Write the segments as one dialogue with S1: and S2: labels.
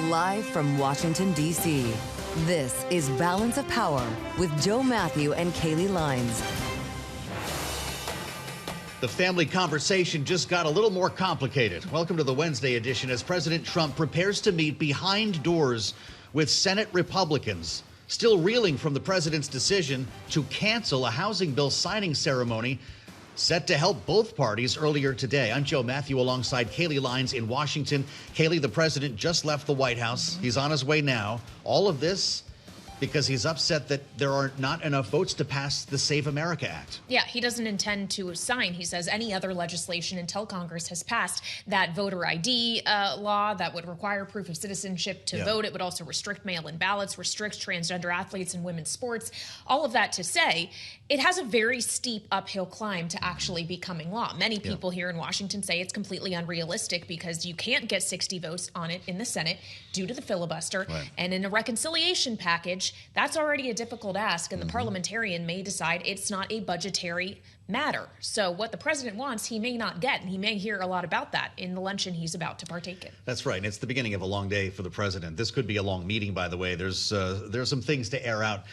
S1: Live from Washington, D.C., this is Balance of Power with Joe Mathieu and Kailey Leinz.
S2: The family conversation just got a little more complicated. Welcome to the Wednesday edition as President Trump prepares to meet behind doors with Senate Republicans, still reeling from the president's decision to cancel a housing bill signing ceremony set to help both parties earlier today. I'm Joe Mathieu alongside Kailey Leinz in Washington. Kailey, the president just left the White House. He's on his way now. All of this because he's upset that there are not enough votes to pass the Save America Act.
S3: Yeah, he doesn't intend to sign, he says, any other legislation until Congress has passed that voter ID law that would require proof of citizenship to vote. It would also restrict mail-in ballots, restrict transgender athletes in women's sports. All of that to say, it has a very steep uphill climb to actually becoming law. Many people here in Washington say it's completely unrealistic because you can't get 60 votes on it in the Senate due to the filibuster. Right. And in a reconciliation package, that's already a difficult ask, and the parliamentarian may decide it's not a budgetary matter. So what the president wants, he may not get, and he may hear a lot about that in the luncheon he's about to partake in.
S2: That's right, and it's the beginning of a long day for the president. This could be a long meeting, by the way. There's some things to air out,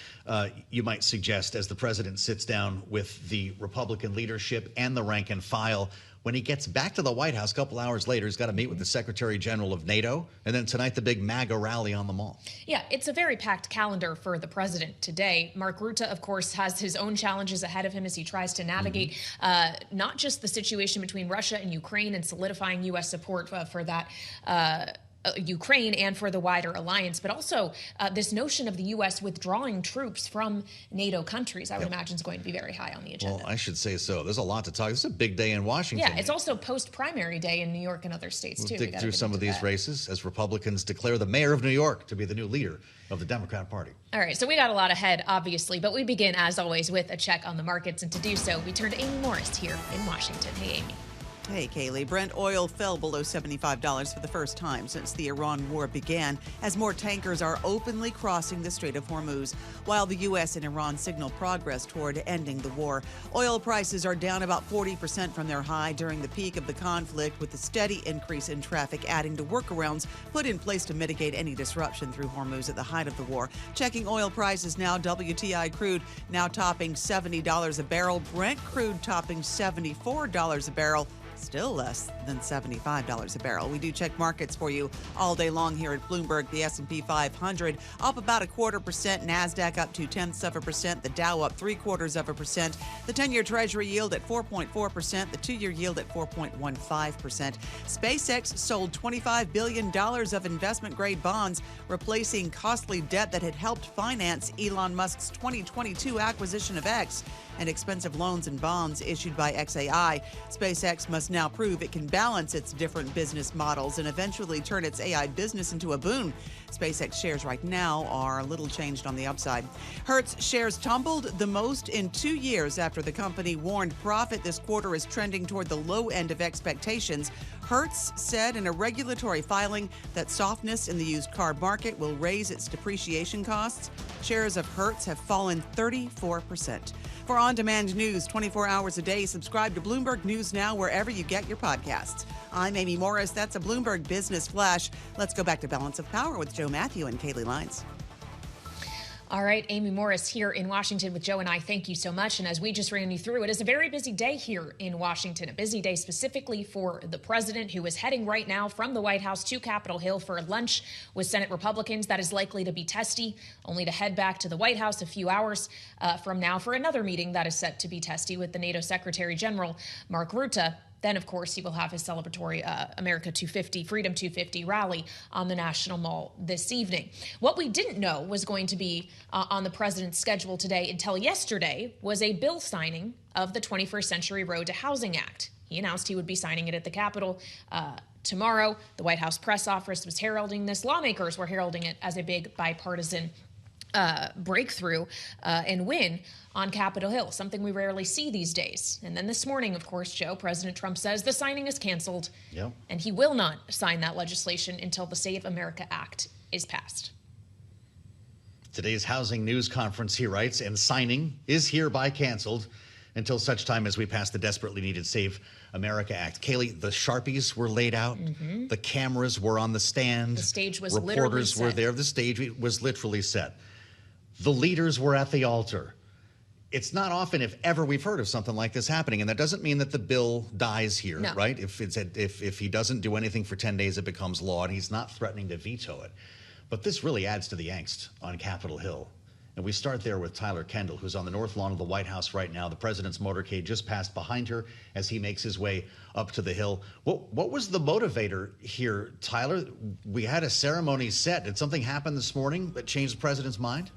S2: you might suggest, as the president sits down with the Republican leadership and the rank and file. When he gets back to the White House a couple hours later, he's got to meet with the Secretary General of NATO, and then tonight the big MAGA rally on the Mall.
S3: Yeah, it's a very packed calendar for the president today. Mark Rutte, of course, has his own challenges ahead of him as he tries to navigate not just the situation between Russia and Ukraine and solidifying U.S. support for that Ukraine and for the wider alliance, but also this notion of the U.S. withdrawing troops from NATO countries, I would imagine, is going to be very high on the agenda.
S2: Well, I should say so. There's a lot to talk. This is a big day in Washington.
S3: Yeah, it's also post-primary day in New York and other states, too.
S2: We'll dig through some of these races as Republicans declare the mayor of New York to be the new leader of the Democrat Party.
S3: All right, so we got a lot ahead, obviously, but we begin, as always, with a check on the markets. And to do so, we turn to Amy Morris here in Washington. Hey, Amy.
S4: Hey, Kailey. Brent oil fell below $75 for the first time since the Iran war began, as more tankers are openly crossing the Strait of Hormuz, while the U.S. and Iran signal progress toward ending the war. Oil prices are down about 40% from their high during the peak of the conflict, with a steady increase in traffic adding to workarounds put in place to mitigate any disruption through Hormuz at the height of the war. Checking oil prices now, WTI crude now topping $70 a barrel, Brent crude topping $74 a barrel. Still less than $75 a barrel. We do check markets for you all day long here at Bloomberg. The S&P 500 up about 0.25%, NASDAQ up 0.2%, the Dow up 0.75%, the 10-year Treasury yield at 4.4%, the 2-year yield at 4.15%. SpaceX sold $25 billion of investment-grade bonds, replacing costly debt that had helped finance Elon Musk's 2022 acquisition of X and expensive loans and bonds issued by XAI. SpaceX must now prove it can balance its different business models and eventually turn its AI business into a boon. SpaceX shares right now are a little changed on the upside. Hertz shares tumbled the most in 2 years after the company warned profit this quarter is trending toward the low end of expectations. Hertz said in a regulatory filing that softness in the used car market will raise its depreciation costs. Shares of Hertz have fallen 34%. For on-demand news 24 hours a day, subscribe to Bloomberg News Now wherever you get your podcasts. I'm Amy Morris. That's a Bloomberg Business Flash. Let's go back to Balance of Power with Joe Mathieu and Kailey Leinz.
S3: All right, Amy Morris here in Washington with Joe and I. Thank you so much. And as we just ran you through, it is a very busy day here in Washington, a busy day specifically for the president, who is heading right now from the White House to Capitol Hill for lunch with Senate Republicans. That is likely to be testy, only to head back to the White House a few hours from now for another meeting that is set to be testy with the NATO Secretary General, Mark Rutte. Then, of course, he will have his celebratory America 250, Freedom 250 rally on the National Mall this evening. What we didn't know was going to be on the president's schedule today until yesterday was a bill signing of the 21st Century Road to Housing Act. He announced he would be signing it at the Capitol tomorrow. The White House press office was heralding this. Lawmakers were heralding it as a big bipartisan breakthrough and win on Capitol Hill, something we rarely see these days. And then this morning, of course, Joe, President Trump says the signing is canceled, and he will not sign that legislation until the Save America Act is passed.
S2: Today's housing news conference, he writes, and signing is hereby canceled until such time as we pass the desperately needed Save America Act. Kailey, the Sharpies were laid out. The cameras were on the stand.
S3: The stage was
S2: Reporters were there. The stage was literally set. The leaders were at the altar. It's not often, if ever, we've heard of something like this happening, and that doesn't mean that the bill dies here, right? If he doesn't do anything for 10 days, it becomes law, and he's not threatening to veto it. But this really adds to the angst on Capitol Hill. And we start there with Tyler Kendall, who's on the north lawn of the White House right now. The president's motorcade just passed behind her as he makes his way up to the Hill. What was the motivator here, Tyler? We had a ceremony set. Did something happen this morning that changed the president's mind?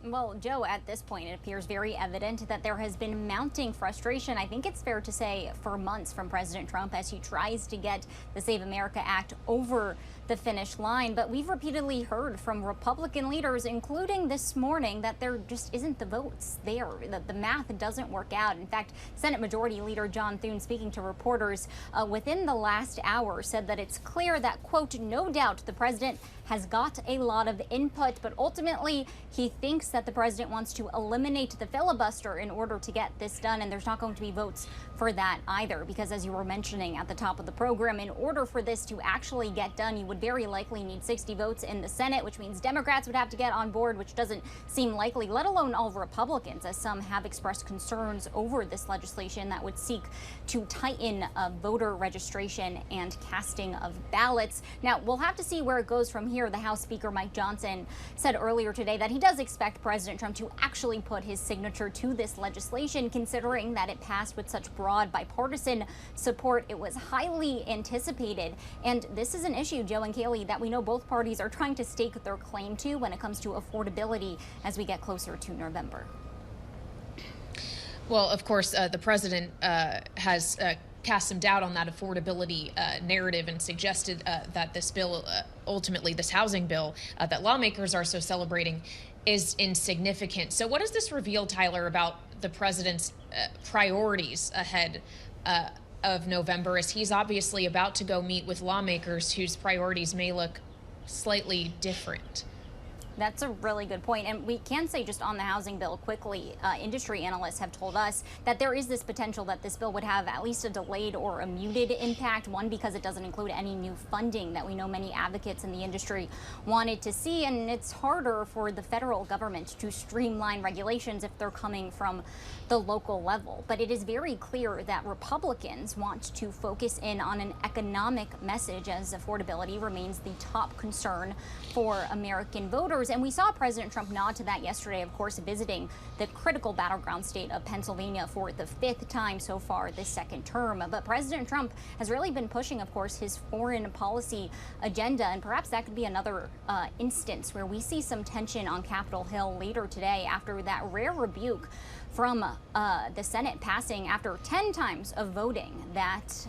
S5: Well, Joe, at this point, it appears very evident that there has been mounting frustration, I think it's fair to say, for months from President Trump as he tries to get the Save America Act over the finish line. But we've repeatedly heard from Republican leaders, including this morning, that there just isn't the votes there, that the math doesn't work out. In fact, Senate Majority Leader John Thune, speaking to reporters within the last hour, said that it's clear that, quote, no doubt the president has got a lot of input, but ultimately he thinks that the president wants to eliminate the filibuster in order to get this done, and there's not going to be votes for that either, because as you were mentioning at the top of the program, in order for this to actually get done, you would very likely need 60 votes in the Senate, which means Democrats would have to get on board, which doesn't seem likely, let alone all Republicans, as some have expressed concerns over this legislation that would seek to tighten voter registration and casting of ballots. Now, we'll have to see where it goes from here. The House Speaker Mike Johnson said earlier today that he does expect President Trump to actually put his signature to this legislation, considering that it passed with such broad bipartisan support. It was highly anticipated. And this is an issue, Joe and Kailey, that we know both parties are trying to stake their claim to when it comes to affordability as we get closer to November.
S3: Well, of course, the president has cast some doubt on that affordability narrative and suggested that this bill, ultimately this housing bill that lawmakers are so celebrating, is insignificant. So what does this reveal, Tyler, about the president's priorities ahead of November, as he's obviously about to go meet with lawmakers whose priorities may look slightly different?
S5: That's a really good point. And we can say just on the housing bill quickly, industry analysts have told us that there is this potential that this bill would have at least a delayed or a muted impact. One, because it doesn't include any new funding that we know many advocates in the industry wanted to see. And it's harder for the federal government to streamline regulations if they're coming from the local level. But it is very clear that Republicans want to focus in on an economic message, as affordability remains the top concern for American voters. And we saw President Trump nod to that yesterday, of course, visiting the critical battleground state of Pennsylvania for the 5th time so far this second term. But President Trump has really been pushing, of course, his foreign policy agenda. And perhaps that could be another instance where we see some tension on Capitol Hill later today after that rare rebuke from the Senate passing after 10 times of voting that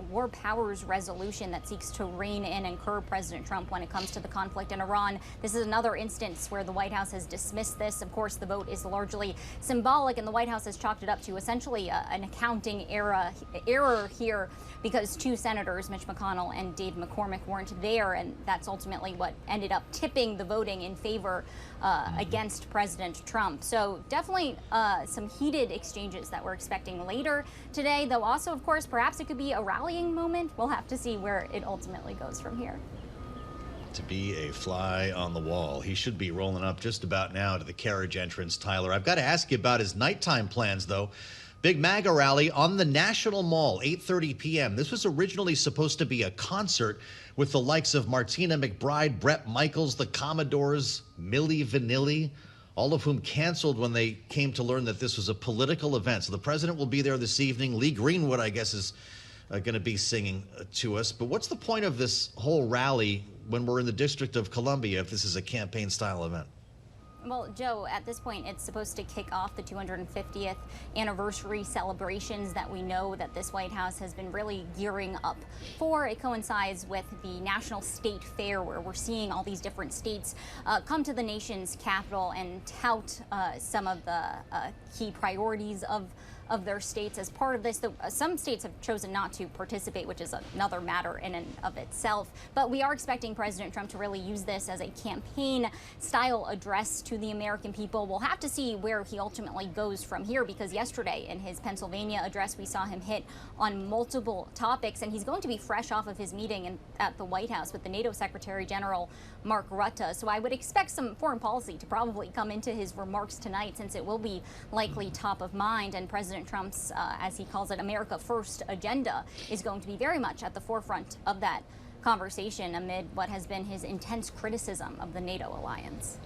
S5: war powers resolution that seeks to rein in and curb President Trump when it comes to the conflict in Iran. This is another instance where the White House has dismissed this. Of course, the vote is largely symbolic, and the White House has chalked it up to essentially an accounting error here because two senators, Mitch McConnell and Dave McCormick, weren't there, and that's ultimately what ended up tipping the voting in favor against President Trump. So definitely some heated exchanges that we're expecting later today, though also, of course, perhaps it could be a rallying moment. We'll have to see where it ultimately goes from here.
S2: To be a fly on the wall. He should be rolling up just about now to the carriage entrance, Tyler. I've got to ask you about his nighttime plans, though. Big MAGA rally on the National Mall, 8:30 p.m. This was originally supposed to be a concert with the likes of Martina McBride, Bret Michaels, the Commodores, Milli Vanilli, all of whom canceled when they came to learn that this was a political event. So the president will be there this evening. Lee Greenwood, I guess, is going to be singing to us. But what's the point of this whole rally when we're in the District of Columbia if this is a campaign-style event?
S5: Well, Joe, at this point, it's supposed to kick off the 250th anniversary celebrations that we know that this White House has been really gearing up for. It coincides with the National State Fair, where we're seeing all these different states come to the nation's capital and tout some of the key priorities of of their states as part of this. Some states have chosen not to participate, which is another matter in and of itself. But we are expecting President Trump to really use this as a campaign-style address to the American people. We'll have to see where he ultimately goes from here, because yesterday in his Pennsylvania address, we saw him hit on multiple topics, and he's going to be fresh off of his meeting at the White House with the NATO Secretary General Mark Rutte. So I would expect some foreign policy to probably come into his remarks tonight, since it will be likely top of mind. And President Trump's, as he calls it, America First agenda is going to be very much at the forefront of that conversation amid what has been his intense criticism of the NATO alliance.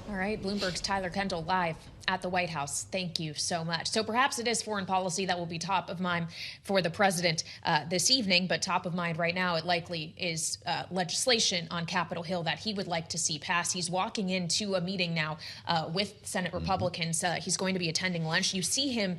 S3: All right, Bloomberg's Tyler Kendall live at the White House. Thank you so much. So perhaps it is foreign policy that will be top of mind for the president this evening, but top of mind right now, it likely is legislation on Capitol Hill that he would like to see pass. He's walking into a meeting now with Senate Republicans. He's going to be attending lunch. You see him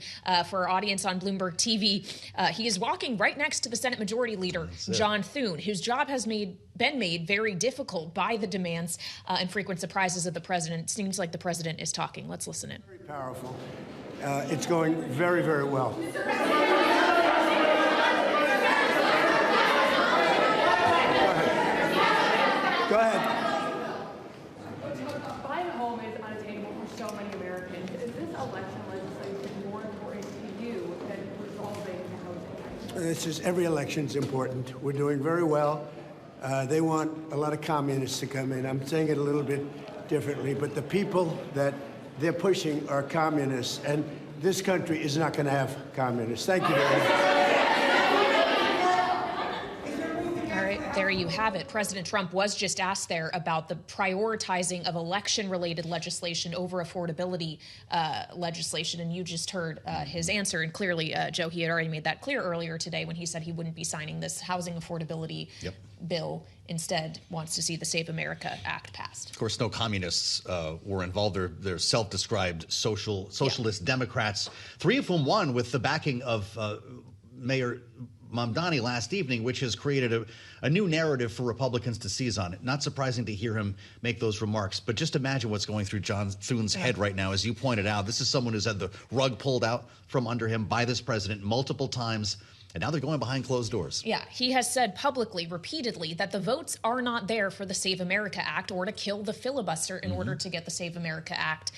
S3: for our audience on Bloomberg TV. He is walking right next to the Senate Majority Leader, John Thune, whose job has been made very difficult by the demands and frequent surprises of the president. It seems like the president is talking. Let's listen in.
S6: Very powerful. It's going very, very well. Go ahead.
S7: Buying a home is unattainable for so many Americans. Is this election legislation more important to you than resolving the housing crisis?
S6: This is every election's important. We're doing very well. They want a lot of communists to come in. I'm saying it a little bit differently, but the people that they're pushing are communists, and this country is not going to have communists. Thank you very much.
S3: All right, there you have it. President Trump was just asked there about the prioritizing of election-related legislation over affordability legislation, and you just heard his answer. And clearly, Joe, he had already made that clear earlier today when he said he wouldn't be signing this housing affordability bill. Instead, wants to see the Save America Act passed. Of
S2: course, no communists were involved. They're self-described socialist Democrats, 3 of whom won with the backing of Mayor Mamdani last evening, which has created a new narrative for Republicans to seize on. Not surprising to hear him make those remarks, but just imagine what's going through John Thune's head right now. As you pointed out, this is someone who's had the rug pulled out from under him by this president multiple times. And now they're going behind closed doors.
S3: Yeah, he has said publicly, repeatedly, that the votes are not there for the Save America Act or to kill the filibuster in order to get the Save America Act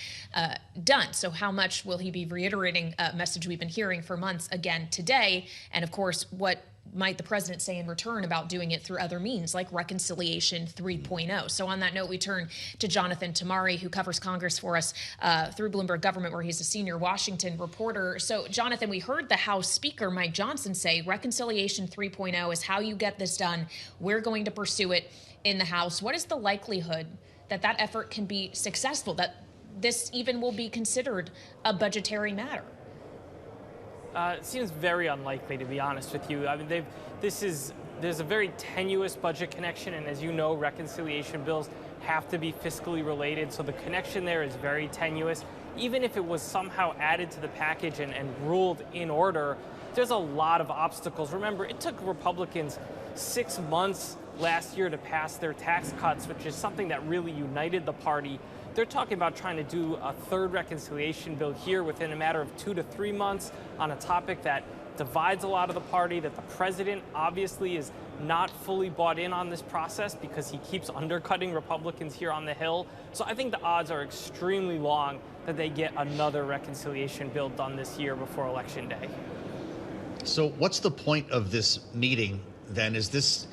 S3: done. So how much will he be reiterating a message we've been hearing for months again today? And of course, what might the president say in return about doing it through other means like Reconciliation 3.0? So on that note, we turn to Jonathan Tamari, who covers Congress for us through Bloomberg Government, where he's a senior Washington reporter. So Jonathan, we heard the House Speaker Mike Johnson say Reconciliation 3.0 is how you get this done. We're going to pursue it in the House. What is the likelihood that that effort can be successful, that this even will be considered a budgetary matter?
S8: It seems very unlikely, to be honest with you. I mean, there's a very tenuous budget connection, and as you know, reconciliation bills have to be fiscally related, so the connection there is very tenuous. Even if it was somehow added to the package and ruled in order, there's a lot of obstacles. Remember, it took Republicans 6 months last year to pass their tax cuts, which is something that really united the party. They're talking about trying to do a third reconciliation bill here within a matter of 2 to 3 months on a topic that divides a lot of the party, that the president obviously is not fully bought in on this process because he keeps undercutting Republicans here on the Hill. So I think the odds are extremely long that they get another reconciliation bill done this year before Election Day.
S2: So what's the point of this meeting then? Is this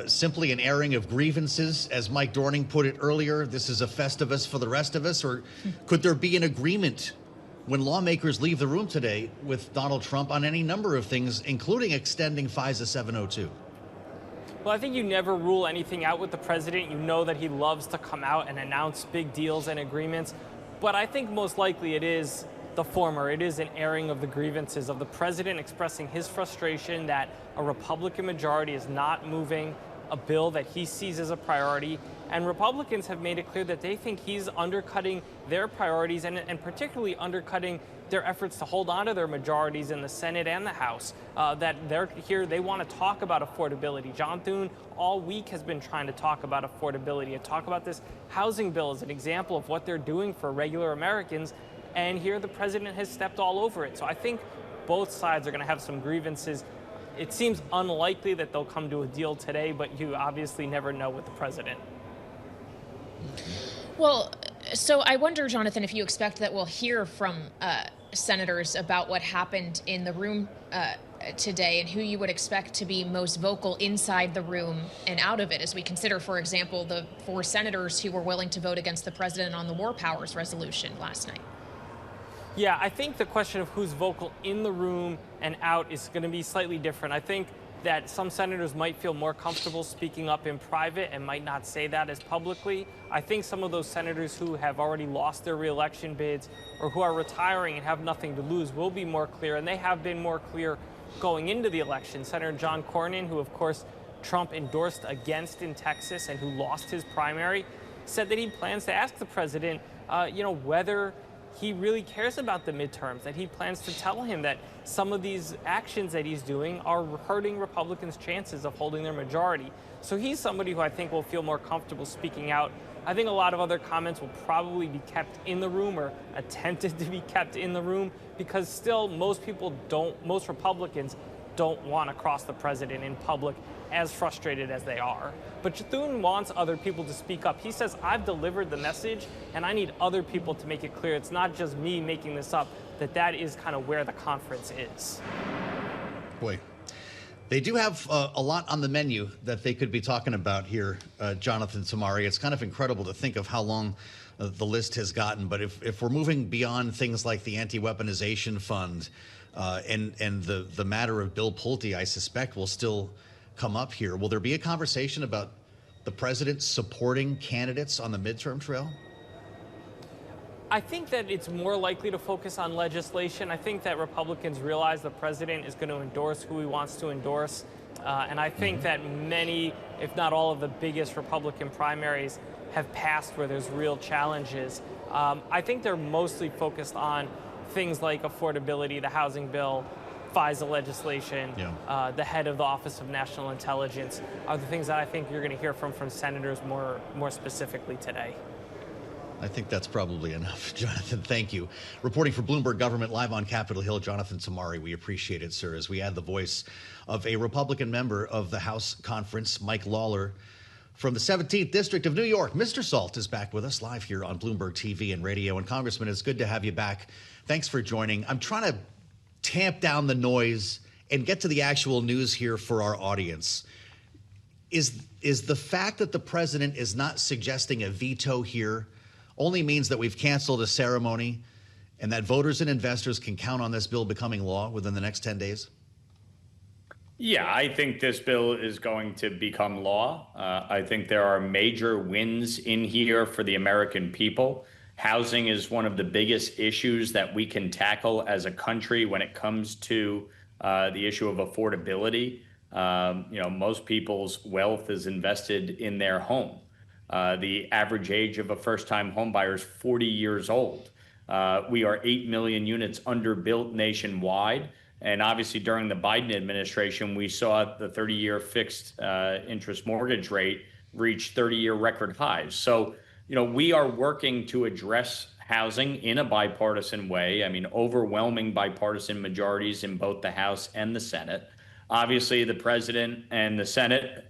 S2: simply an airing of grievances, as Mike Dorning put it earlier? This is a Festivus for the rest of us? Or could there be an agreement when lawmakers leave the room today with Donald Trump on any number of things, including extending FISA 702?
S8: Well, I think you never rule anything out with the president. You know that he loves to come out and announce big deals and agreements. But I think most likely it is the former. It is an airing of the grievances of the president expressing his frustration that a Republican majority is not moving a bill that he sees as a priority. And Republicans have made it clear that they think he's undercutting their priorities and particularly undercutting their efforts to hold on to their majorities in the Senate and the House. That they're here, they want to talk about affordability. John Thune all week has been trying to talk about affordability and talk about this housing bill as an example of what they're doing for regular Americans. And here the president has stepped all over it. So I think both sides are going to have some grievances. It seems unlikely that they'll come to a deal today, but you obviously never know with the president.
S3: Well, so I wonder, Jonathan, if you expect that we'll hear from senators about what happened in the room today and who you would expect to be most vocal inside the room and out of it, as we consider, for example, the 4 senators who were willing to vote against the president on the war powers resolution last night.
S8: Yeah, I think the question of who's vocal in the room and out is going to be slightly different. I think that some senators might feel more comfortable speaking up in private and might not say that as publicly. I think some of those senators who have already lost their reelection bids or who are retiring and have nothing to lose will be more clear, and they have been more clear going into the election. Senator John Cornyn, who of course Trump endorsed against in Texas and who lost his primary, said that he plans to ask the president, whether he really cares about the midterms, that he plans to tell him that some of these actions that he's doing are hurting Republicans' chances of holding their majority. So he's somebody who I think will feel more comfortable speaking out. I think a lot of other comments will probably be kept in the room or attempted to be kept in the room because still most Republicans don't want to cross the president in public, as frustrated as they are. But Thune wants other people to speak up. He says, I've delivered the message, and I need other people to make it clear. It's not just me making this up, that is kind of where the conference is.
S2: Boy, they do have a lot on the menu that they could be talking about here, Jonathan Tamari. It's kind of incredible to think of how long the list has gotten. But if we're moving beyond things like the anti-weaponization fund and the matter of Bill Pulte, I suspect will still come up here. Will there be a conversation about the president supporting candidates on the midterm trail?
S8: I think that it's more likely to focus on legislation. I think that Republicans realize the president is going to endorse who he wants to endorse. And I think that many, if not all of the biggest Republican primaries have passed where there's real challenges. I think they're mostly focused on things like affordability, the housing bill, FISA legislation, the head of the Office of National Intelligence are the things that I think you're going to hear from senators more specifically today.
S2: I think that's probably enough. Jonathan, thank you. Reporting for Bloomberg Government live on Capitol Hill, Jonathan Tamari. We appreciate it, sir, as we add the voice of a Republican member of the House Conference, Mike Lawler, from the 17th District of New York. Mr. Salt is back with us live here on Bloomberg TV and radio. And Congressman, it's good to have you back. Thanks for joining. I'm trying to tamp down the noise and get to the actual news here for our audience. Is the fact that the president is not suggesting a veto here only means that we've canceled a ceremony and that voters and investors can count on this bill becoming law within the next 10 days?
S9: Yeah, I think this bill is going to become law. I think there are major wins in here for the American people. Housing is one of the biggest issues that we can tackle as a country when it comes to the issue of affordability. Most people's wealth is invested in their home. The average age of a first-time home buyer is 40 years old. We are 8 million units underbuilt nationwide. And obviously during the Biden administration, we saw the 30-year fixed interest mortgage rate reach 30-year record highs. So, we are working to address housing in a bipartisan way. I mean, overwhelming bipartisan majorities in both the House and the Senate. Obviously, the president and the Senate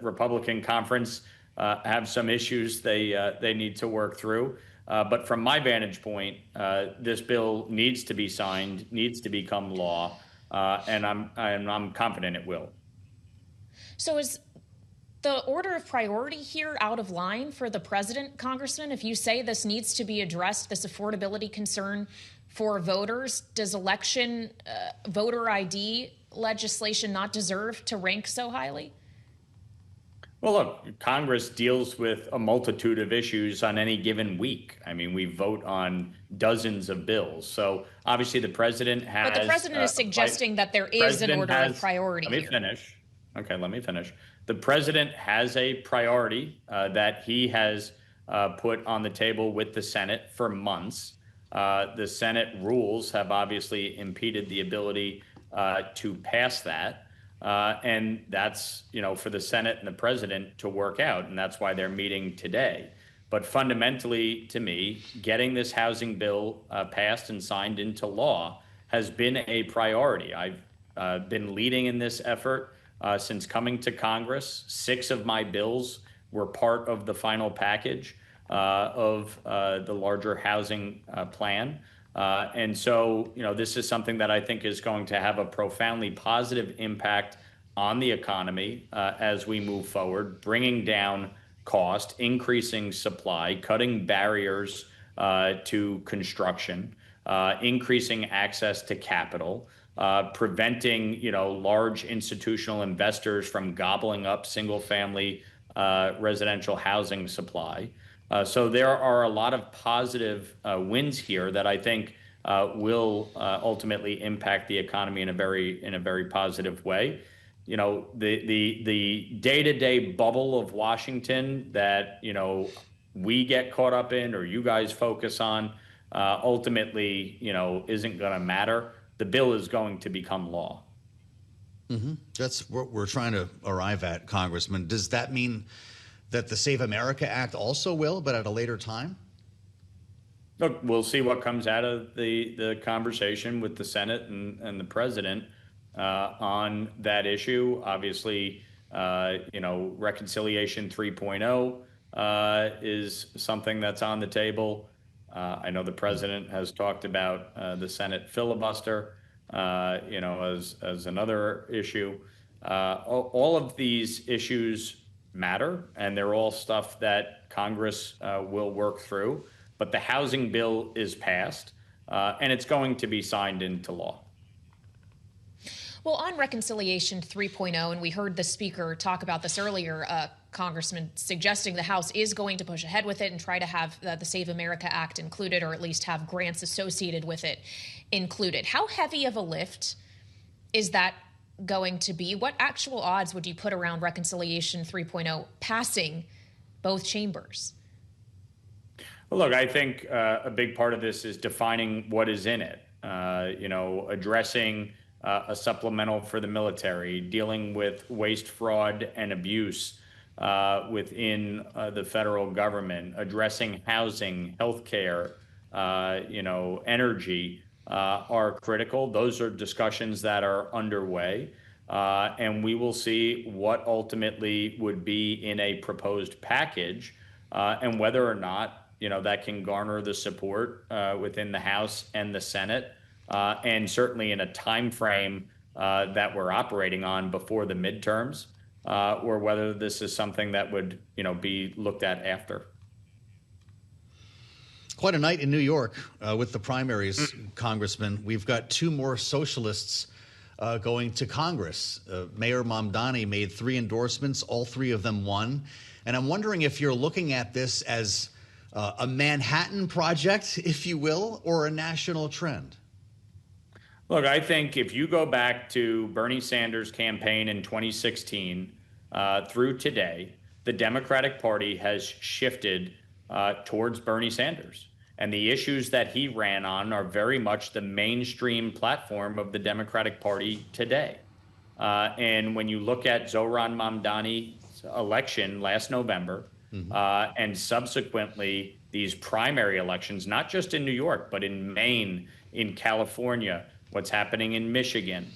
S9: Republican conference have some issues they need to work through. But from my vantage point, this bill needs to be signed, needs to become law, and I'm confident it will.
S3: So is the order of priority here out of line for the president, Congressman? If you say this needs to be addressed, this affordability concern for voters, does election voter ID legislation not deserve to rank so highly?
S9: Well, look, Congress deals with a multitude of issues on any given week. I mean, we vote on dozens of bills. So obviously the president has...
S3: But the president is suggesting that there is an order of priority here.
S9: Let me finish. Okay, let me finish. The president has a priority that he has put on the table with the Senate for months. The Senate rules have obviously impeded the ability to pass that. And that's, for the Senate and the president to work out. And that's why they're meeting today. But fundamentally, to me, getting this housing bill passed and signed into law has been a priority. I've been leading in this effort since coming to Congress. 6 of my bills were part of the final package of the larger housing plan. And so, this is something that I think is going to have a profoundly positive impact on the economy as we move forward, bringing down cost, increasing supply, cutting barriers to construction, increasing access to capital, preventing, large institutional investors from gobbling up single-family residential housing supply. So there are a lot of positive wins here that I think will ultimately impact the economy in a very positive way. The day-to-day bubble of Washington that we get caught up in, or you guys focus on, ultimately isn't going to matter. The bill is going to become law.
S2: Mm-hmm. That's what we're trying to arrive at, Congressman. Does that mean that the Save America Act also will, but at a later time?
S9: Look, we'll see what comes out of the conversation with the Senate and the president on that issue. Obviously, Reconciliation 3.0 is something that's on the table. I know the president has talked about the Senate filibuster, as another issue. All of these issues matter, and they're all stuff that Congress will work through. But the housing bill is passed, and it's going to be signed into law.
S3: Well, on Reconciliation 3.0, and we heard the speaker talk about this earlier, Congressman, suggesting the House is going to push ahead with it and try to have the Save America Act included, or at least have grants associated with it included. How heavy of a lift is that going to be? What actual odds would you put around Reconciliation 3.0 passing both chambers?
S9: Well, look, I think a big part of this is defining what is in it, addressing a supplemental for the military, dealing with waste, fraud, and abuse within the federal government, addressing housing, healthcare, energy are critical. Those are discussions that are underway, and we will see what ultimately would be in a proposed package and whether or not that can garner the support within the House and the Senate, and certainly in a time frame that we're operating on before the midterms, or whether this is something that would be looked at after.
S2: Quite a night in New York with the primaries, Congressman. We've got 2 more socialists going to Congress. Mayor Mamdani made 3 endorsements. All 3 of them won. And I'm wondering if you're looking at this as a Manhattan project, if you will, or a national trend?
S9: Look, I think if you go back to Bernie Sanders' campaign in 2016 through today, the Democratic Party has shifted towards Bernie Sanders. And the issues that he ran on are very much the mainstream platform of the Democratic Party today. And when you look at Zohran Mamdani's election last November, and subsequently these primary elections, not just in New York, but in Maine, in California, what's happening in Michigan,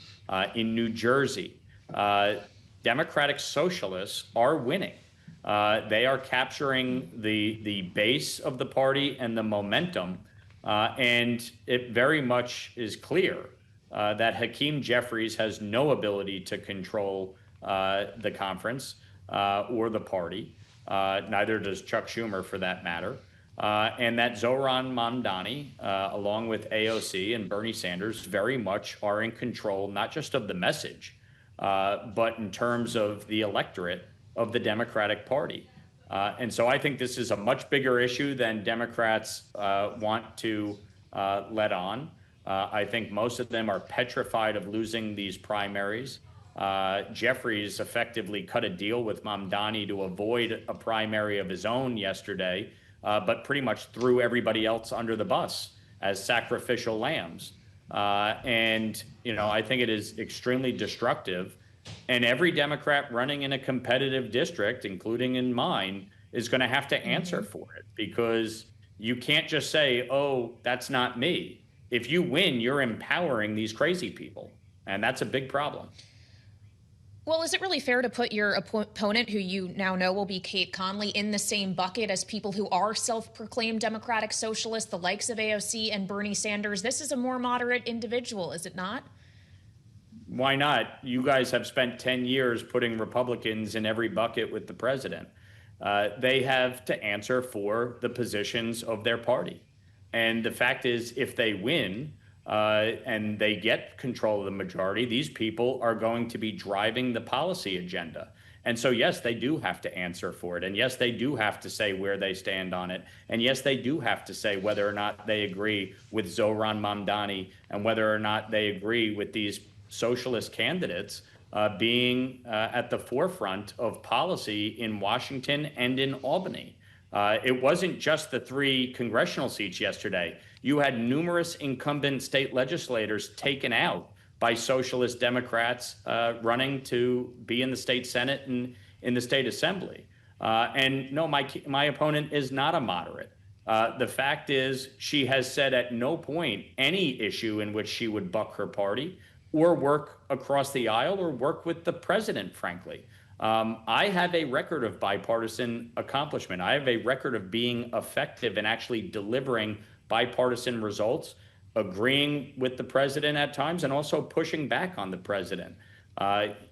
S9: in New Jersey, Democratic Socialists are winning. They are capturing the base of the party and the momentum, and it very much is clear that Hakeem Jeffries has no ability to control the conference or the party. Neither does Chuck Schumer, for that matter. And that Zohran Mamdani, along with AOC and Bernie Sanders, very much are in control, not just of the message, but in terms of the electorate of the Democratic Party. And so I think this is a much bigger issue than Democrats want to let on. I think most of them are petrified of losing these primaries. Jeffries effectively cut a deal with Mamdani to avoid a primary of his own yesterday, but pretty much threw everybody else under the bus as sacrificial lambs. And I think it is extremely destructive. And every Democrat running in a competitive district, including in mine, is going to have to answer for it, because you can't just say, oh, that's not me. If you win, you're empowering these crazy people, and that's a big problem.
S3: Well, is it really fair to put your opponent, who you now know will be Kate Conley, in the same bucket as people who are self-proclaimed democratic socialists, the likes of AOC and Bernie Sanders? This is a more moderate individual, is it not?
S9: Why not? You guys have spent 10 years putting Republicans in every bucket with the president. They have to answer for the positions of their party. And the fact is, if they win, and they get control of the majority, these people are going to be driving the policy agenda. And so, yes, they do have to answer for it. And yes, they do have to say where they stand on it. And yes, they do have to say whether or not they agree with Zohran Mamdani and whether or not they agree with these socialist candidates being at the forefront of policy in Washington and in Albany. It wasn't just the 3 congressional seats yesterday. You had numerous incumbent state legislators taken out by socialist Democrats running to be in the state Senate and in the state Assembly. And no, my opponent is not a moderate. The fact is, she has said at no point any issue in which she would buck her party or work across the aisle or work with the president, frankly. I have a record of bipartisan accomplishment. I have a record of being effective and actually delivering bipartisan results, agreeing with the president at times, and also pushing back on the president.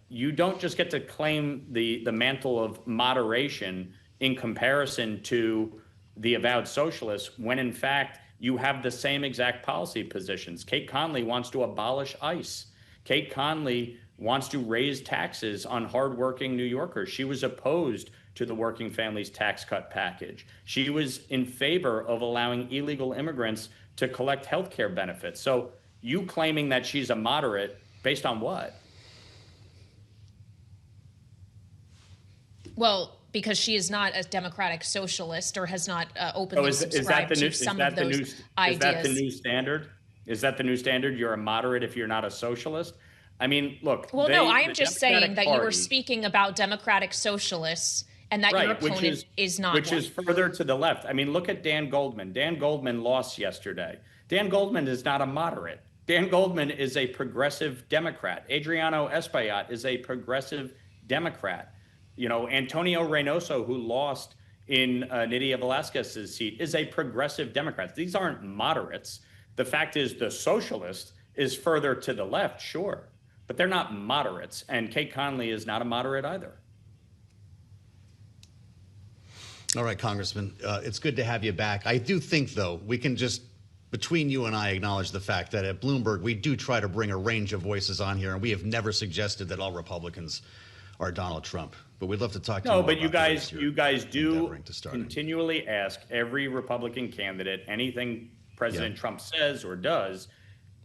S9: You don't just get to claim the mantle of moderation in comparison to the avowed socialists when, in fact, you have the same exact policy positions. Kate Conley wants to abolish ICE. Kate Conley wants to raise taxes on hardworking New Yorkers. She was opposed to the working families tax cut package. She was in favor of allowing illegal immigrants to collect health care benefits. So you claiming that she's a moderate, based on what?
S3: Well, because she is not a democratic socialist or has not openly subscribed to some of those ideas.
S9: Is that the new standard? Is that the new standard? You're a moderate if you're not a socialist? I mean, look.
S3: Well, no, I am just saying that you were speaking about democratic socialists and that your opponent is not
S9: Which is further to the left. I mean, look at Dan Goldman. Dan Goldman lost yesterday. Dan Goldman is not a moderate. Dan Goldman is a progressive Democrat. Adriano Espaillat is a progressive Democrat. You know, Antonio Reynoso, who lost in Nydia Velázquez's seat, is a progressive Democrat. These aren't moderates. The fact is, the socialist is further to the left, sure, but they're not moderates. And Kate Conley is not a moderate either.
S2: All right, Congressman, it's good to have you back. I do think, though, we can just, between you and I, acknowledge the fact that at Bloomberg, we do try to bring a range of voices on here, and we have never suggested that all Republicans are Donald Trump. But we'd love to talk to you. No,
S9: but you guys do continually ask every Republican candidate anything President Trump says or does.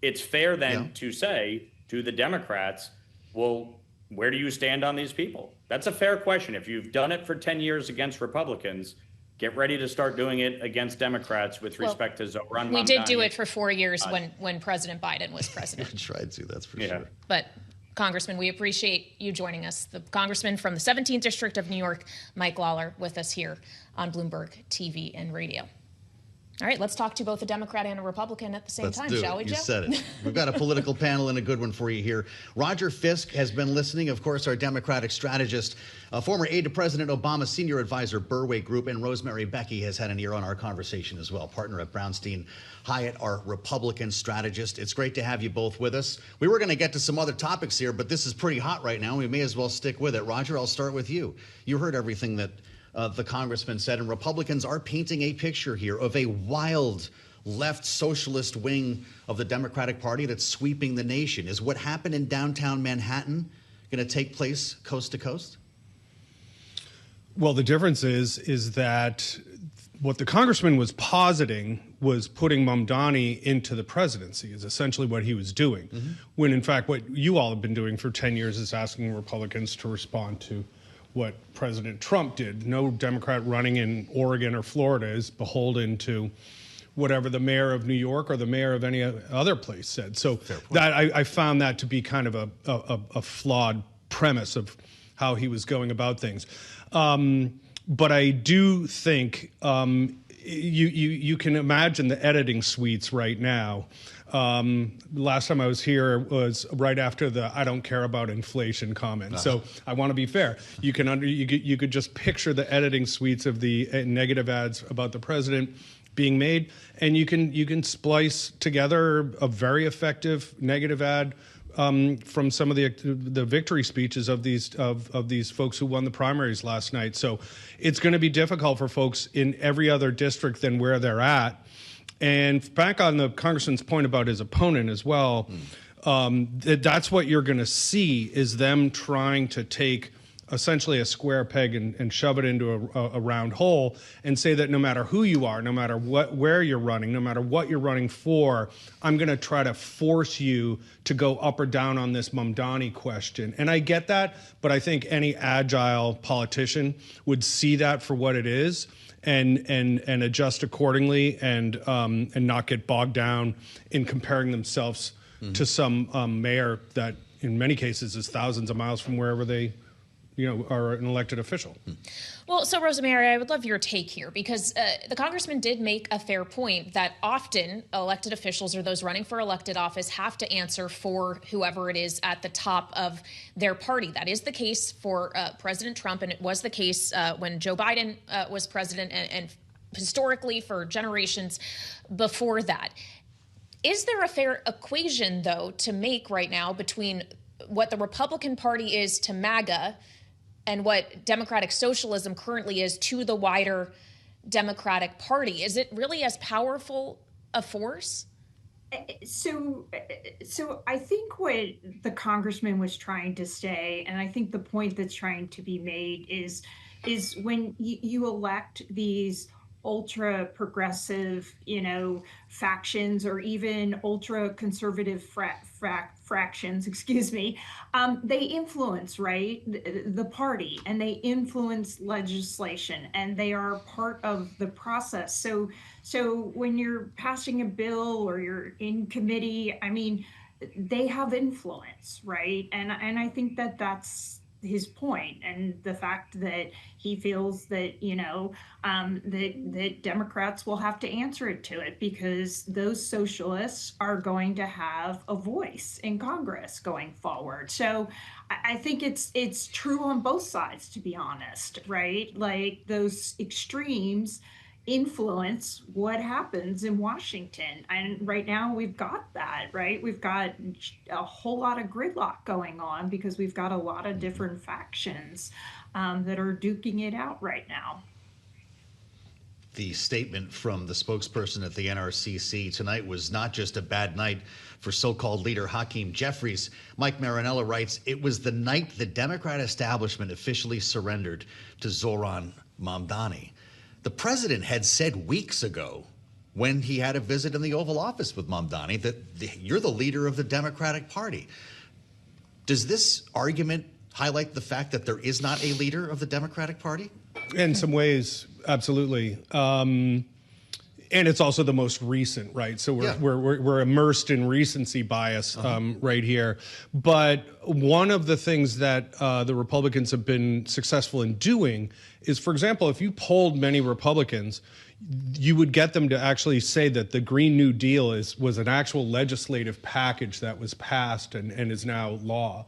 S9: It's fair then to say to the Democrats, well, where do you stand on these people? That's a fair question. If you've done it for 10 years against Republicans, get ready to start doing it against Democrats with respect to Zohran Mamdani.
S3: We did do it for 4 years when President Biden was president.
S2: We tried to, that's for sure.
S3: But Congressman, we appreciate you joining us. The Congressman from the 17th District of New York, Mike Lawler, with us here on Bloomberg TV and radio. All right, let's talk to both a Democrat and a Republican at the same time, shall we, Joe?
S2: You said it. We've got a political panel and a good one for you here. Roger Fisk has been listening, of course, our Democratic strategist, former aide to President Obama, senior advisor, Burway Group, and Rosemary Becchi has had an ear on our conversation as well, partner at Brownstein, Hyatt, our Republican strategist. It's great to have you both with us. We were going to get to some other topics here, but this is pretty hot right now. We may as well stick with it. Roger, I'll start with you. You heard everything that the congressman said, and Republicans are painting a picture here of a wild left socialist wing of the Democratic Party that's sweeping the nation. Is what happened in downtown Manhattan going to take place coast to coast?
S10: Well, the difference is that what the congressman was positing was putting Mamdani into the presidency is essentially what he was doing. Mm-hmm. When, in fact, what you all have been doing for 10 years is asking Republicans to respond to what President Trump did. No Democrat running in Oregon or Florida is beholden to whatever the mayor of New York or the mayor of any other place said. So that I found that to be kind of a flawed premise of how he was going about things. But I do think you can imagine the editing suites right now. Last time I was here was right after the "I don't care about inflation" comment. So I want to be fair. You could just picture the editing suites of the negative ads about the president being made, and you can splice together a very effective negative ad from some of the victory speeches of these folks who won the primaries last night. So it's going to be difficult for folks in every other district than where they're at. And back on the congressman's point about his opponent as well, that's what you're going to see is them trying to take essentially a square peg and shove it into a round hole and say that no matter who you are, no matter where you're running, no matter what you're running for, I'm going to try to force you to go up or down on this Mamdani question. And I get that, but I think any agile politician would see that for what it is and adjust accordingly and not get bogged down in comparing themselves to some mayor that in many cases is thousands of miles from wherever they are an elected official.
S3: Well, so Rosemary, I would love your take here because the congressman did make a fair point that often elected officials or those running for elected office have to answer for whoever it is at the top of their party. That is the case for President Trump, and it was the case when Joe Biden was president and historically for generations before that. Is there a fair equation, though, to make right now between what the Republican Party is to MAGA and what democratic socialism currently is to the wider Democratic Party? Is it really as powerful a force?
S11: So I think what the congressman was trying to say, and I think the point that's trying to be made is when you elect these ultra progressive, factions or even ultra conservative fractions, they influence, right, the party, and they influence legislation, and they are part of the process. So when you're passing a bill or you're in committee, they have influence, right? And I think that's his point, and the fact that he feels that that Democrats will have to answer to it because those socialists are going to have a voice in Congress going forward. So I think it's true on both sides, to be honest, right? Like those extremes influence what happens in Washington. And right now we've got that, right? We've got a whole lot of gridlock going on because we've got a lot of different factions that are duking it out right now.
S2: The statement from the spokesperson at the NRCC tonight was not just a bad night for so-called leader Hakeem Jeffries. Mike Marinella writes, it was the night the Democrat establishment officially surrendered to Zoran Mamdani. The president had said weeks ago when he had a visit in the Oval Office with Mamdani that you're the leader of the Democratic Party. Does this argument highlight the fact that there is not a leader of the Democratic Party?
S10: In some ways, absolutely. And it's also the most recent, right? So we're immersed in recency bias right here. But one of the things that the Republicans have been successful in doing is, for example, if you polled many Republicans, you would get them to actually say that the Green New Deal was an actual legislative package that was passed and is now law.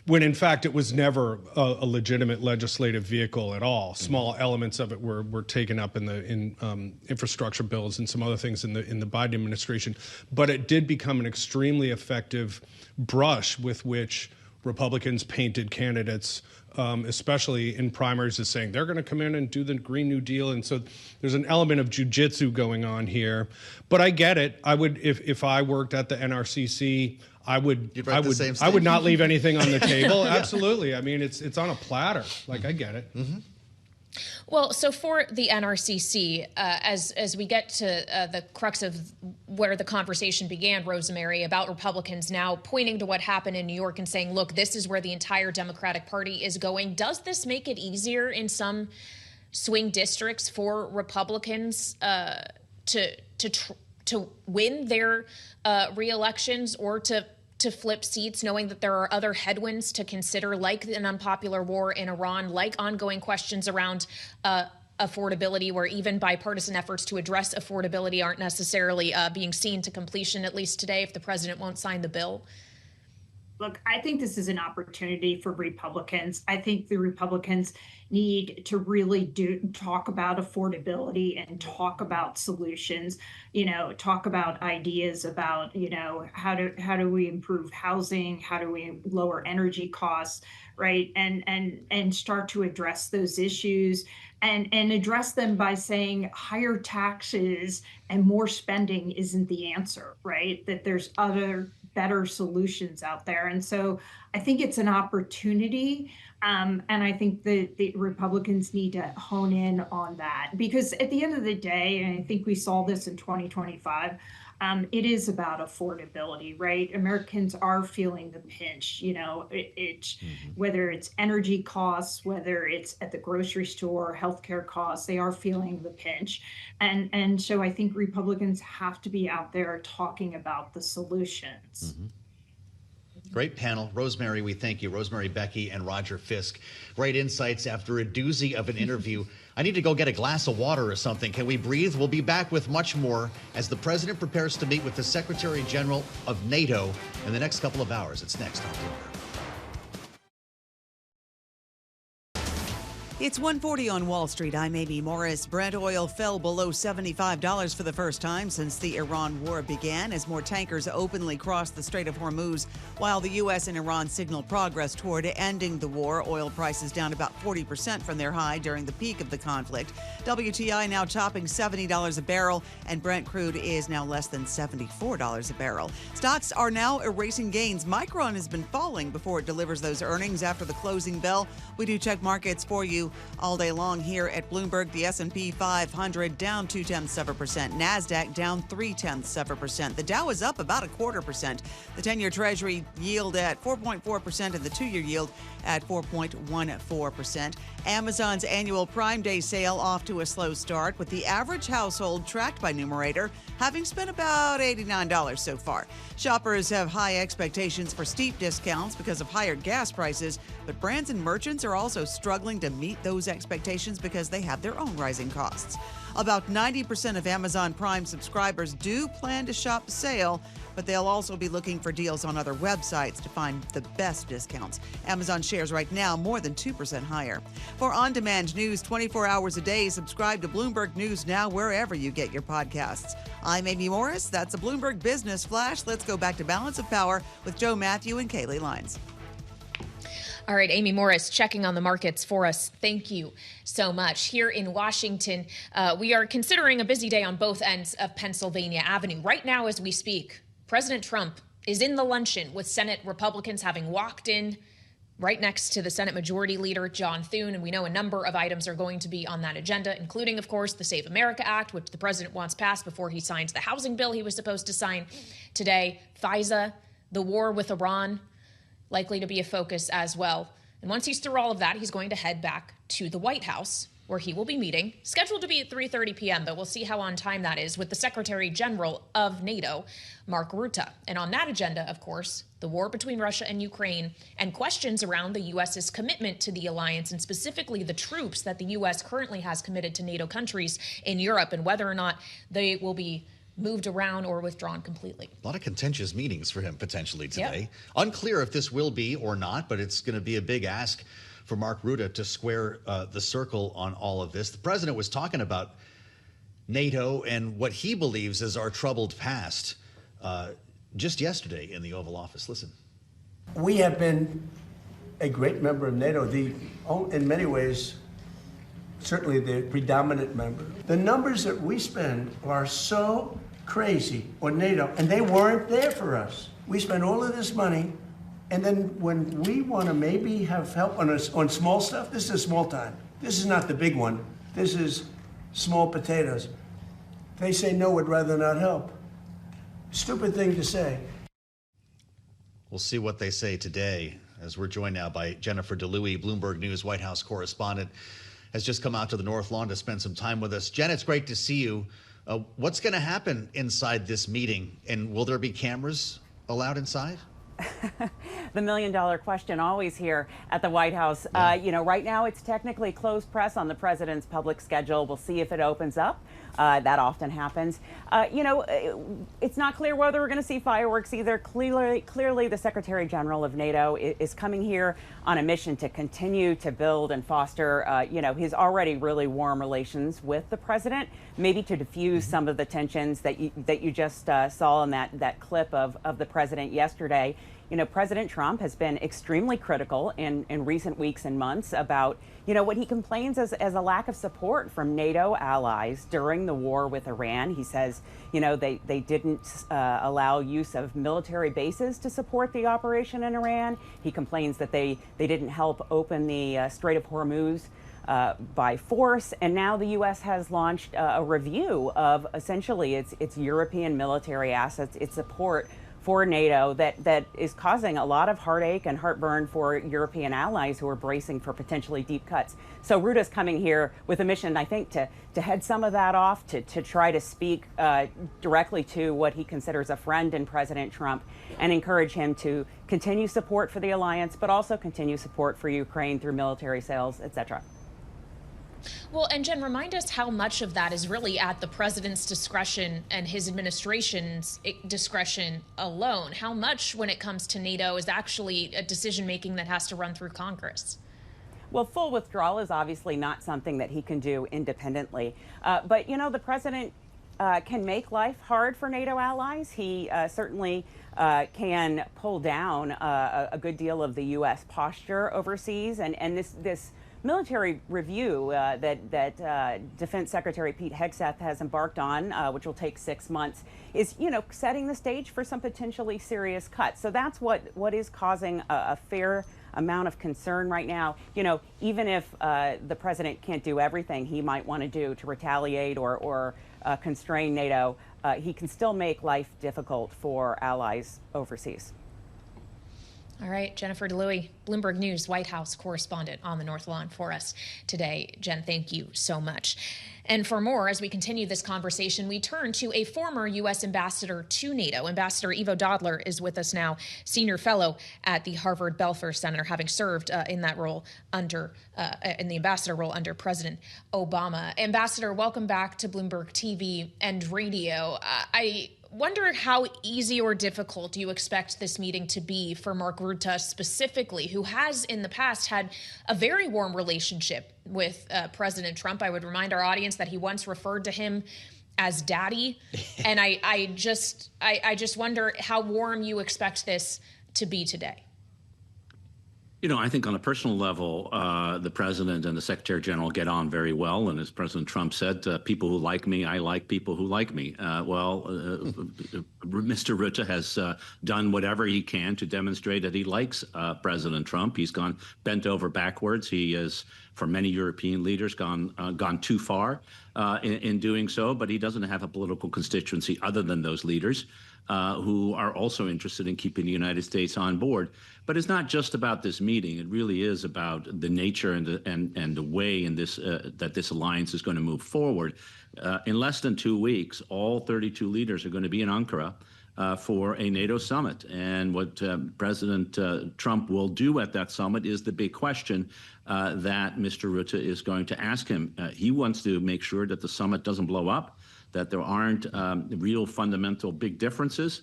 S10: When in fact it was never a legitimate legislative vehicle at all. Small elements of it were taken up in infrastructure bills and some other things in the Biden administration. But it did become an extremely effective brush with which Republicans painted candidates, especially in primaries, as saying they're going to come in and do the Green New Deal. And so there's an element of jujitsu going on here. But I get it. I would, if I worked at the NRCC, I would not leave anything on the table. Yeah. Absolutely. I mean, it's on a platter. Like, I get it. Mm-hmm.
S3: Well, so for the NRCC, as we get to the crux of where the conversation began, Rosemary, about Republicans now pointing to what happened in New York and saying, look, this is where the entire Democratic Party is going. Does this make it easier in some swing districts for Republicans to win their re-elections or to to flip seats, knowing that there are other headwinds to consider, like an unpopular war in Iran, like ongoing questions around affordability, where even bipartisan efforts to address affordability aren't necessarily being seen to completion, at least today, if the president won't sign the bill?
S11: Look, I think this is an opportunity for Republicans. I think the Republicans need to really talk about affordability and talk about solutions, talk about ideas about, how do we improve housing? How do we lower energy costs, right? And start to address those issues and address them by saying higher taxes and more spending isn't the answer, right? That there's other better solutions out there. And so I think it's an opportunity. And I think the Republicans need to hone in on that, because at the end of the day, and I think we saw this in 2025, it is about affordability, right? Americans are feeling the pinch, whether it's energy costs, whether it's at the grocery store, healthcare costs, they are feeling the pinch. And so I think Republicans have to be out there talking about the solutions.
S2: Mm-hmm. Great panel. Rosemary, we thank you. Rosemary, Becchi, and Roger Fisk. Great insights after a doozy of an interview. I need to go get a glass of water or something. Can we breathe? We'll be back with much more as the president prepares to meet with the Secretary General of NATO in the next couple of hours. It's next on Bloomberg.
S4: It's 1:40 on Wall Street. I'm Amy Morris. Brent oil fell below $75 for the first time since the Iran war began, as more tankers openly crossed the Strait of Hormuz. While the U.S. and Iran signaled progress toward ending the war, oil prices down about 40% from their high during the peak of the conflict. WTI now topping $70 a barrel, and Brent crude is now less than $74 a barrel. Stocks are now erasing gains. Micron has been falling before it delivers those earnings after the closing bell. We do check markets for you all day long here at Bloomberg. The S&P 500 down 0.2%. NASDAQ down 0.3%. The Dow is up about 0.25%. The 10-year Treasury yield at 4.4% and the 2-year yield at 4.14%. Amazon's annual Prime Day sale off to a slow start, with the average household tracked by Numerator having spent about $89 so far. Shoppers have high expectations for steep discounts because of higher gas prices, but brands and merchants are also struggling to meet those expectations because they have their own rising costs. About 90% of Amazon Prime subscribers do plan to shop the sale, but they'll also be looking for deals on other websites to find the best discounts. Amazon shares right now more than 2% higher. For on-demand news 24 hours a day, subscribe to Bloomberg News Now wherever you get your podcasts. I'm Amy Morris. That's a Bloomberg Business Flash. Let's go back to Balance of Power with Joe Mathieu and Kailey Leinz.
S3: All right, Amy Morris checking on the markets for us. Thank you so much. Here in Washington, we are considering a busy day on both ends of Pennsylvania Avenue. Right now, as we speak, President Trump is in the luncheon with Senate Republicans, having walked in right next to the Senate Majority Leader, John Thune. And we know a number of items are going to be on that agenda, including, of course, the Save America Act, which the president wants passed before he signs the housing bill he was supposed to sign today. FISA, the war with Iran, likely to be a focus as well. And once he's through all of that, he's going to head back to the White House, where he will be meeting, scheduled to be at 3:30 p.m., but we'll see how on time that is, with the Secretary General of NATO, Mark Rutte. And on that agenda, of course, the war between Russia and Ukraine and questions around the U.S.'s commitment to the alliance, and specifically the troops that the U.S. currently has committed to NATO countries in Europe, and whether or not they will be moved around or withdrawn completely.
S2: A lot of contentious meetings for him potentially today.
S3: Yep.
S2: Unclear if this will be or not, but it's going to be a big ask for Mark Rutte to square the circle on all of this. The president was talking about NATO and what he believes is our troubled past just yesterday in the Oval Office. Listen.
S6: We have been a great member of NATO, in many ways, certainly the predominant member. The numbers that we spend are so crazy on NATO, and they weren't there for us. We spend all of this money, and then when we want to maybe have help on small stuff, this is small time. This is not the big one. This is small potatoes. They say no, would rather not help. Stupid thing to say.
S2: We'll see what they say today, as we're joined now by Jennifer Dlouhy, Bloomberg News White House correspondent, has just come out to the North Lawn to spend some time with us. Jen, it's great to see you. What's going to happen inside this meeting, and will there be cameras allowed inside?
S12: the million-dollar question always here at the White House.
S2: Yeah.
S12: Right now it's technically closed press on the president's public schedule. We'll see if it opens up. That often happens. It's not clear whether we're going to see fireworks either. Clearly, the Secretary General of NATO is coming here on a mission to continue to build and foster, his already really warm relations with the president, maybe to diffuse some of the tensions that you just saw in that clip of the president yesterday. President Trump has been extremely critical in recent weeks and months about, what he complains as a lack of support from NATO allies during the war with Iran. He says, they didn't allow use of military bases to support the operation in Iran. He complains that they didn't help open the Strait of Hormuz by force. And now the U.S. has launched a review of essentially its European military assets, its support for NATO that is causing a lot of heartache and heartburn for European allies who are bracing for potentially deep cuts. So Rutte's coming here with a mission, I think, to head some of that off, to try to speak directly to what he considers a friend in President Trump and encourage him to continue support for the alliance, but also continue support for Ukraine through military sales, et cetera.
S3: Well, and Jen, remind us how much of that is really at the president's discretion and his administration's discretion alone. How much, when it comes to NATO, is actually a decision-making that has to run through Congress?
S12: Well, full withdrawal is obviously not something that he can do independently. But, the president can make life hard for NATO allies. He certainly can pull down a good deal of the U.S. posture overseas. And this military review that Defense Secretary Pete Hegseth has embarked on, which will take 6 months, is setting the stage for some potentially serious cuts. So that's what is causing a fair amount of concern right now. Even if the president can't do everything he might want to do to retaliate or constrain NATO, he can still make life difficult for allies overseas.
S3: All right, Jennifer Dlouhy, Bloomberg News White House correspondent on the North Lawn for us today. Jen, thank you so much. And for more, as we continue this conversation, we turn to a former U.S. ambassador to NATO. Ambassador Ivo Daalder is with us now, senior fellow at the Harvard Belfer Center, having served in that role in the ambassador role under President Obama. Ambassador, welcome back to Bloomberg TV and radio. I wonder how easy or difficult you expect this meeting to be for Mark Rutte specifically, who has in the past had a very warm relationship with President Trump. I would remind our audience that he once referred to him as daddy. And I just wonder how warm you expect this to be today.
S13: I think on a personal level, the president and the secretary general get on very well. And as President Trump said, people who like me, I like people who like me. Mr. Rutte has done whatever he can to demonstrate that he likes President Trump. He's gone bent over backwards. He has, for many European leaders, gone too far in doing so. But he doesn't have a political constituency other than those leaders who are also interested in keeping the United States on board. But it's not just about this meeting. It really is about the nature and the way in this that this alliance is going to move forward. In less than 2 weeks, all 32 leaders are going to be in Ankara for a NATO summit. And what President Trump will do at that summit is the big question that Mr. Rutte is going to ask him. He wants to make sure that the summit doesn't blow up, that there aren't real fundamental big differences.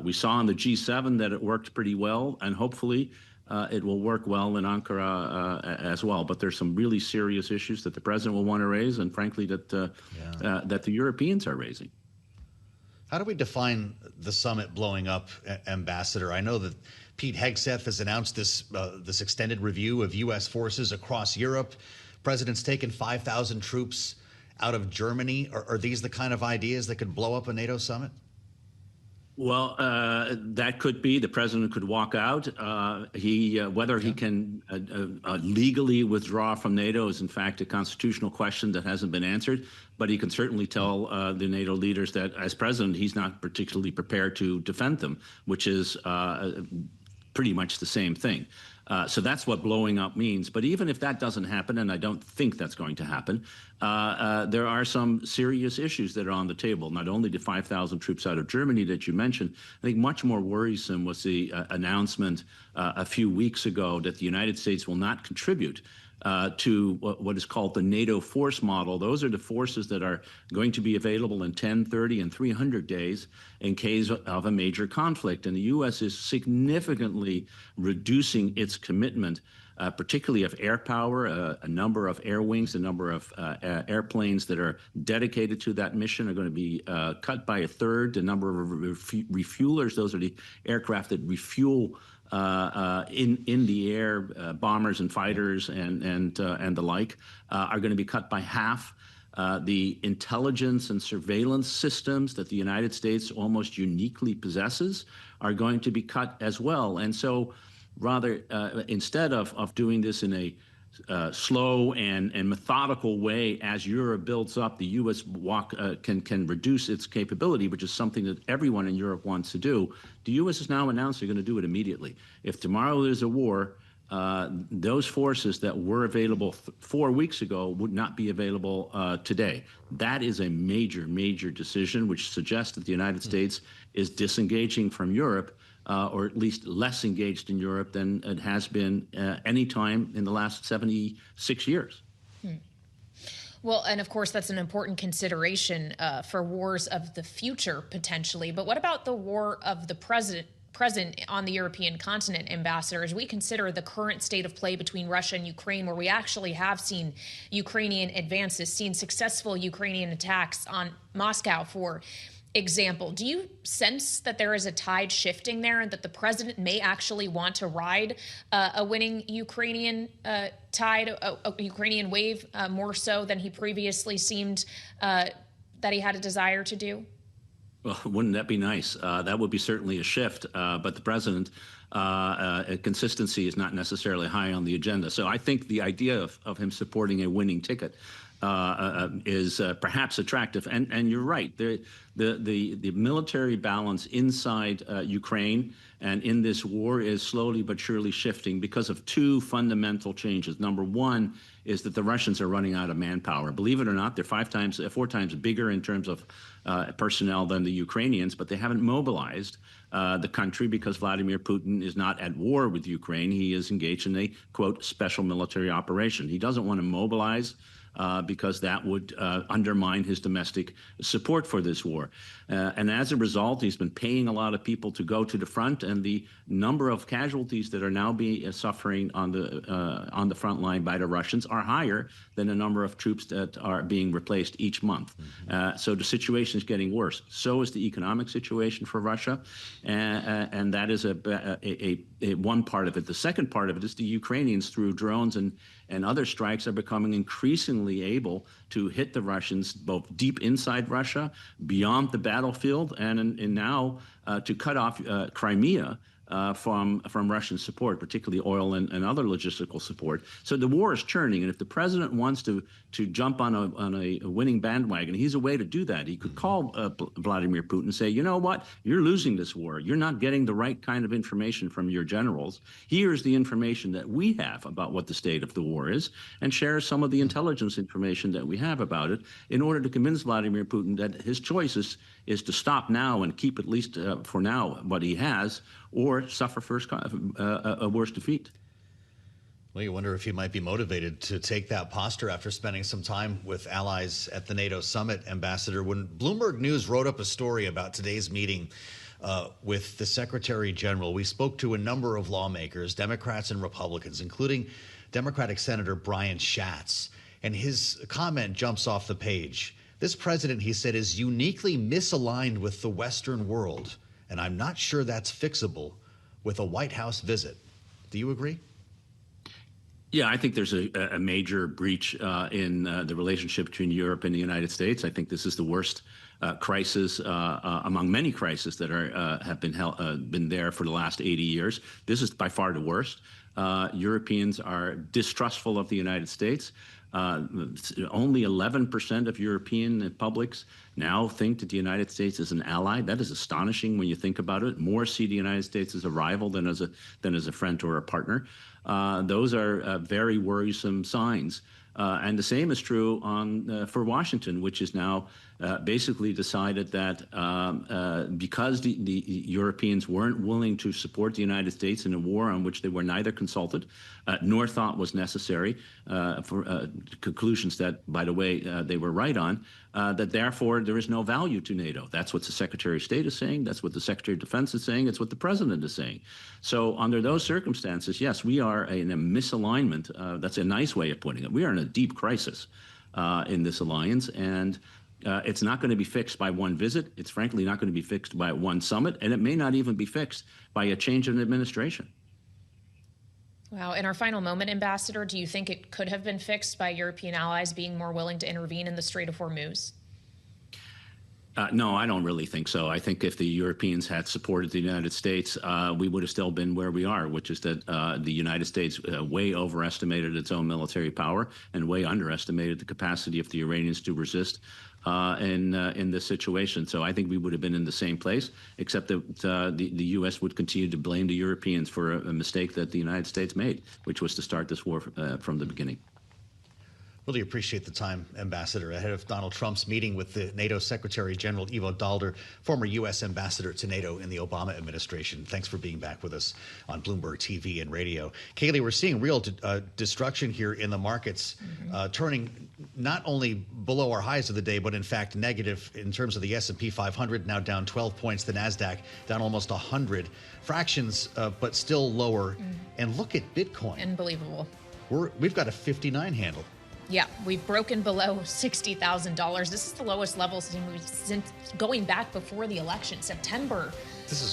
S13: We saw in the G7 that it worked pretty well, and hopefully it will work well in Ankara as well. But there's some really serious issues that the president will want to raise, and frankly, that the Europeans are raising.
S2: How do we define the summit blowing up, Ambassador? I know that Pete Hegseth has announced this extended review of U.S. forces across Europe. President's taken 5,000 troops out of Germany. Are these the kind of ideas that could blow up a NATO summit?
S13: Well, that could be. The president could walk out. Whether he can legally withdraw from NATO is, in fact, a constitutional question that hasn't been answered. But he can certainly tell the NATO leaders that, as president, he's not particularly prepared to defend them, which is pretty much the same thing. So that's what blowing up means. But even if that doesn't happen, and I don't think that's going to happen, there are some serious issues that are on the table. Not only the 5,000 troops out of Germany that you mentioned, I think much more worrisome was the announcement a few weeks ago that the United States will not contribute to what is called the NATO force model. Those are the forces that are going to be available in 10, 30, and 300 days in case of a major conflict. And the U.S. is significantly reducing its commitment, particularly of air power, a number of air wings, a number of airplanes that are dedicated to that mission are going to be cut by a third. The number of refuelers, those are the aircraft that refuel in the air, bombers and fighters and the like, are going to be cut by half. The intelligence and surveillance systems that the United States almost uniquely possesses are going to be cut as well. And so rather, instead of doing this in a slow and methodical way as Europe builds up, the U.S. can reduce its capability, which is something that everyone in Europe wants to do. The U.S. has now announced they're going to do it immediately. If tomorrow there's a war, those forces that were available 4 weeks ago would not be available today. That is a major, major decision, which suggests that the United States is disengaging from Europe, or at least less engaged in Europe than it has been any time in the last 76 years.
S3: Well, and of course, that's an important consideration for wars of the future, potentially. But what about the war of the present on the European continent, Ambassador, as we consider the current state of play between Russia and Ukraine, where we actually have seen Ukrainian advances, seen successful Ukrainian attacks on Moscow, for example? Do you sense that there is a tide shifting there and that the president may actually want to ride a winning Ukrainian tide, a Ukrainian wave, more so than he previously seemed that he had a desire to do?
S13: Well, wouldn't that be nice? That would be certainly a shift, but the president, consistency is not necessarily high on the agenda. So I think the idea of him supporting a winning ticket is perhaps attractive. And you're right. The military balance inside Ukraine and in this war is slowly but surely shifting because of two fundamental changes. Number one is that the Russians are running out of manpower. Believe it or not, they're 4 times bigger in terms of personnel than the Ukrainians, but they haven't mobilized the country because Vladimir Putin is not at war with Ukraine. He is engaged in a, quote, special military operation. He doesn't want to mobilize because that would undermine his domestic support for this war. And as a result, he's been paying a lot of people to go to the front, and the number of casualties that are now suffering on the front line by the Russians are higher than the number of troops that are being replaced each month. So the situation is getting worse. So is the economic situation for Russia, and that is one part of it. The second part of it is the Ukrainians, through drones and other strikes, are becoming increasingly able to hit the Russians both deep inside Russia, beyond the battlefield, and now to cut off Crimea from Russian support, particularly oil and other logistical support. So the war is churning, and if the president wants to jump on a winning bandwagon, he's a way to do that. He could call Vladimir Putin and say, you know what, you're losing this war. You're not getting the right kind of information from your generals. Here's the information that we have about what the state of the war is, and share some of the intelligence information that we have about it in order to convince Vladimir Putin that his choice is to stop now and keep at least for now what he has, or suffer a worse defeat.
S2: Well, you wonder if he might be motivated to take that posture after spending some time with allies at the NATO summit, Ambassador. When Bloomberg News wrote up a story about today's meeting with the Secretary General, we spoke to a number of lawmakers, Democrats and Republicans, including Democratic Senator Brian Schatz. And his comment jumps off the page. This president, he said, is uniquely misaligned with the Western world, and I'm not sure that's fixable with a White House visit. Do you agree?
S13: Yeah, I think there's a major breach in the relationship between Europe and the United States. I think this is the worst crisis among many crises that have been there for the last 80 years. This is by far the worst. Europeans are distrustful of the United States. Only 11% of European publics now think that the United States is an ally. That is astonishing when you think about it. More see the United States as a rival than as a friend or a partner. Those are very worrisome signs. And the same is true for Washington, which is now basically decided that because the Europeans weren't willing to support the United States in a war on which they were neither consulted nor thought was necessary, for conclusions that, by the way, they were right on, that therefore there is no value to NATO. That's what the Secretary of State is saying. That's what the Secretary of Defense is saying. It's what the President is saying. So under those circumstances, yes, we are in a misalignment. That's a nice way of putting it. We are in a deep crisis in this alliance, and it's not going to be fixed by one visit. It's frankly not going to be fixed by one summit, and it may not even be fixed by a change in administration.
S3: Wow. In our final moment, Ambassador, do you think it could have been fixed by European allies being more willing to intervene in the Strait of Hormuz?
S13: No, I don't really think so. I think if the Europeans had supported the United States, we would have still been where we are, which is that the United States way overestimated its own military power and way underestimated the capacity of the Iranians to resist in this situation. So I think we would have been in the same place, except that the U.S. would continue to blame the Europeans for a mistake that the United States made, which was to start this war from the beginning.
S2: Really appreciate the time, Ambassador, ahead of Donald Trump's meeting with the NATO Secretary General Ivo Daalder, former U.S. ambassador to NATO in the Obama administration. Thanks for being back with us on Bloomberg TV and radio. Kailey, we're seeing real destruction here in the markets, turning not only below our highs of the day, but in fact negative in terms of the S&P 500, now down 12 points, the NASDAQ down almost 100. Fractions, but still lower. And look at Bitcoin.
S3: Unbelievable.
S2: We've got a 59 handle.
S3: Yeah, we've broken below $60,000. This is the lowest level since going back before the election, September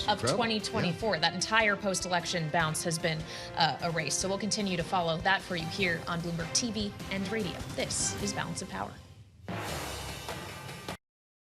S3: of 2024. Yeah. That entire post-election bounce has been erased. So we'll continue to follow that for you here on Bloomberg TV and radio. This is Balance of Power.